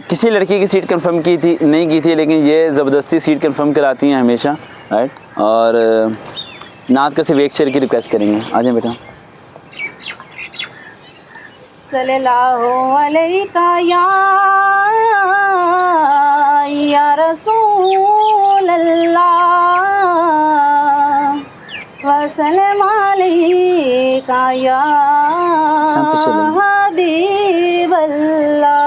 किसी लड़की की सीट कंफर्म की थी नहीं की थी, लेकिन ये ज़बरदस्ती सीट कंफर्म कराती हैं हमेशा, राइट। और नात का सिर्फ एक शेर की रिक्वेस्ट करेंगे, आ जाए बेटा। सल्लल्लाहु अलैका या रसूल अल्लाह वसल्लम अलैका या हबीब अल्लाह।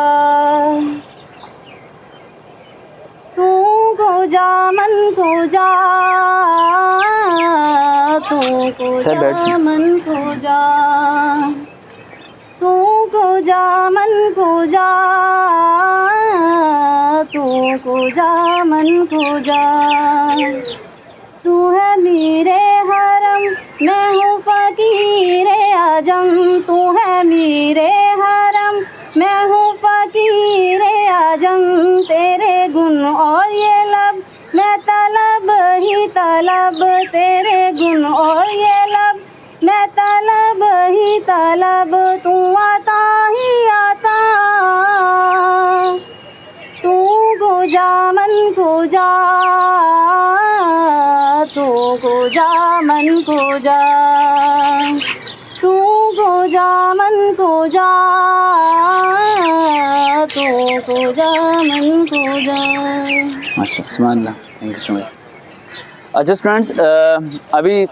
तू को जा मन को जा, तू को जा मन को जा, तू को जा मन को जा, तू को जा मन को जा। तू है मेरे हरम, मैं हूँ फकीर आजम। तू है मेरे हरम, मैं हूँ फकीर आजम। तेरे गुण और ये लब, मैं तलब ही तलब। तेरे गुण और ये लब, मैं तलब ही तलब। तू आता ही आता, तू को जा मन को जा, तू को जा मन को जा, तू को जा मन को जा, तू को जा मन को जा। माशाअल्लाह, सुभान अल्लाह, थैंक यू सो मच। अच्छा स्टूडेंट्स, अभी